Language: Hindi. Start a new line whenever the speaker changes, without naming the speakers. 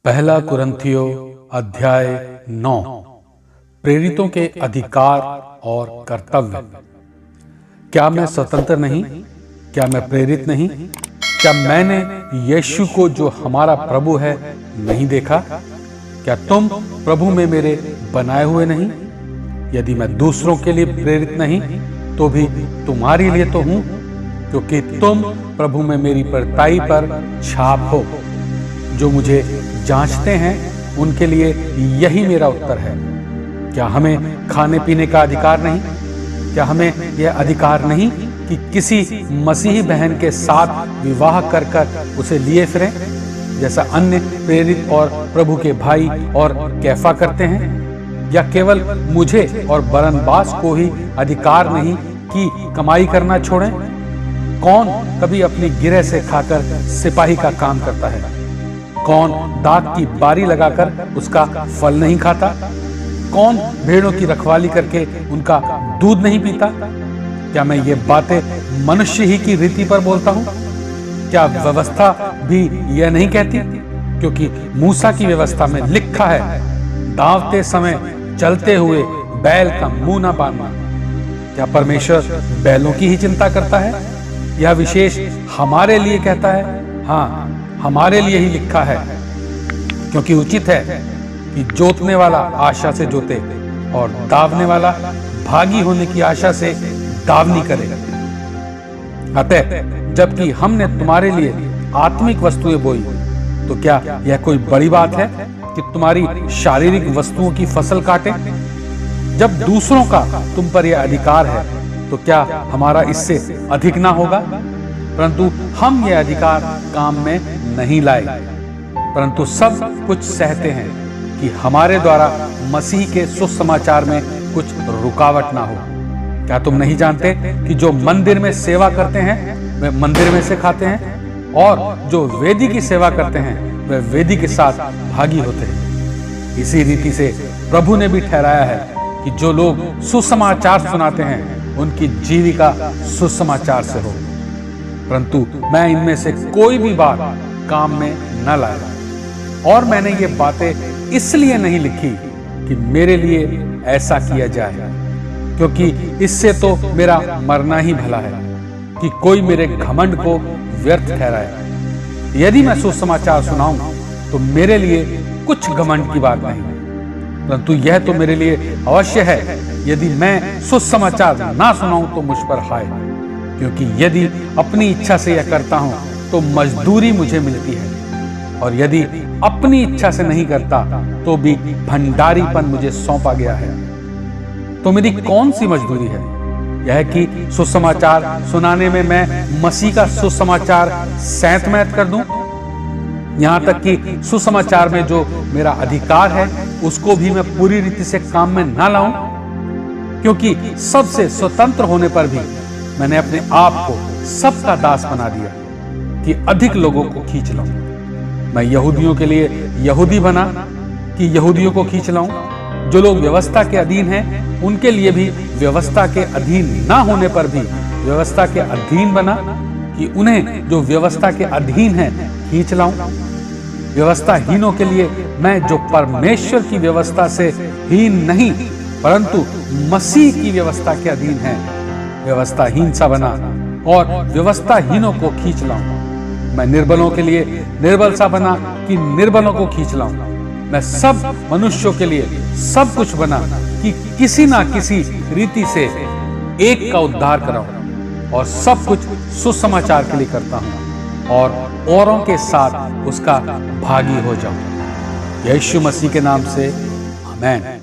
पहला कुरिन्थियों अध्याय 9। प्रेरितों के अधिकार और कर्तव्य। क्या मैं स्वतंत्र नहीं? क्या मैं प्रेरित नहीं? क्या मैंने यीशु को जो हमारा प्रभु है नहीं देखा? क्या तुम प्रभु में मेरे बनाए हुए नहीं? यदि मैं दूसरों के लिए प्रेरित नहीं तो भी तुम्हारे लिए तो हूं, क्योंकि तुम प्रभु में मेरी परताई पर छाप हो। जो मुझे जांचते हैं उनके लिए यही मेरा उत्तर है। क्या हमें खाने पीने का अधिकार नहीं? क्या हमें यह अधिकार नहीं कि किसी मसीही बहन के साथ विवाह कर कर उसे लिए फिरें, जैसा अन्य प्रेरित और प्रभु के भाई और कैफा करते हैं? या केवल मुझे और बरनबास को ही अधिकार नहीं कि कमाई करना छोड़ें? कौन कभी अपनी गिरह से खाकर सिपाही का काम करता है? कौन दाख की बारी लगाकर उसका फल नहीं खाता? कौन भेड़ों की रखवाली करके उनका दूध नहीं पीता? क्या मैं ये बातें मनुष्य ही की रीति पर बोलता हूँ? क्या व्यवस्था भी यह नहीं कहती? क्योंकि मूसा की व्यवस्था में लिखा है, दावते समय चलते हुए बैल का मुंह न बांधना। क्या परमेश्वर बैलों की ही चिंता करता है? यह विशेष हमारे लिए कहता है? हाँ, हमारे लिए ही लिखा है, क्योंकि उचित है कि जोतने वाला आशा से जोते और दावने वाला भागी होने की आशा से दावनी करे। अतः जबकि हमने तुम्हारे लिए आत्मिक वस्तुएं बोई, तो क्या यह कोई बड़ी बात है कि तुम्हारी शारीरिक वस्तुओं की फसल काटे? जब दूसरों का तुम पर यह अधिकार है, तो क्या हमारा इससे अधिक ना होगा? परंतु हम यह अधिकार काम में नहीं लाए, परंतु सब कुछ सहते हैं कि हमारे द्वारा मसीह के सुसमाचार में कुछ रुकावट ना हो। क्या तुम नहीं जानते कि जो मंदिर में सेवा करते हैं वे मंदिर में से खाते हैं, और जो वेदी की सेवा करते हैं वे वेदी के साथ भागी होते हैं? इसी रीति से प्रभु ने भी ठहराया है कि जो लोग सुसमाचार सुनाते हैं उनकी जीविका सुसमाचार से हो। परंतु मैं इनमें से कोई भी बात काम में न लाया। और मैंने ये बातें इसलिए नहीं लिखी कि मेरे लिए ऐसा किया जाए, क्योंकि इससे तो मेरा मरना ही भला है कि कोई मेरे घमंड को व्यर्थ ठहराए। यदि मैं सुसमाचार सुनाऊं तो मेरे लिए कुछ घमंड की बात नहीं, परंतु यह तो मेरे लिए अवश्य है। यदि मैं सुसमाचार ना सुनाऊं तो मुझ पर हाय, क्योंकि यदि अपनी इच्छा से यह करता हूं तो मजदूरी मुझे मिलती है, और यदि अपनी इच्छा से नहीं करता तो भी भंडारीपन मुझे सौंपा गया है। तो मेरी कौन सी मजदूरी है? यह कि सुसमाचार सुनाने में मैं मसीह का सुसमाचार सैंत मैत कर दूं, यहां तक कि सुसमाचार में जो मेरा अधिकार है उसको भी मैं पूरी रीति से काम में ना लाऊं, क्योंकि सबसे स्वतंत्र होने पर भी मैंने अपने आप को सबका दास बना दिया कि अधिक लोगों को खींच लाऊं। मैं यहूदियों के लिए यहूदी बना कि यहूदियों को खींच लाऊं। जो लोग व्यवस्था के अधीन हैं उनके लिए भी व्यवस्था के अधीन ना होने पर भी व्यवस्था के अधीन बना कि उन्हें जो व्यवस्था के अधीन है खींच लाऊं। व्यवस्थाहीनों के लिए मैं जो परमेश्वर की व्यवस्था से हीन नहीं परंतु मसीह की व्यवस्था के अधीन है, व्यवस्थाहीन सा बना और व्यवस्थाहीनों को खींच लाऊं। मैं निर्बलों के लिए निर्बल सा बना कि निर्बलों को खींच लाऊं। मैं सब मनुष्यों के लिए सब कुछ बना कि किसी ना किसी रीति से एक का उद्धार कराऊं, और सब कुछ सुसमाचार के लिए करता हूं और औरों के साथ उसका भागी हो जाऊं। यीशु मसीह के नाम से आमीन।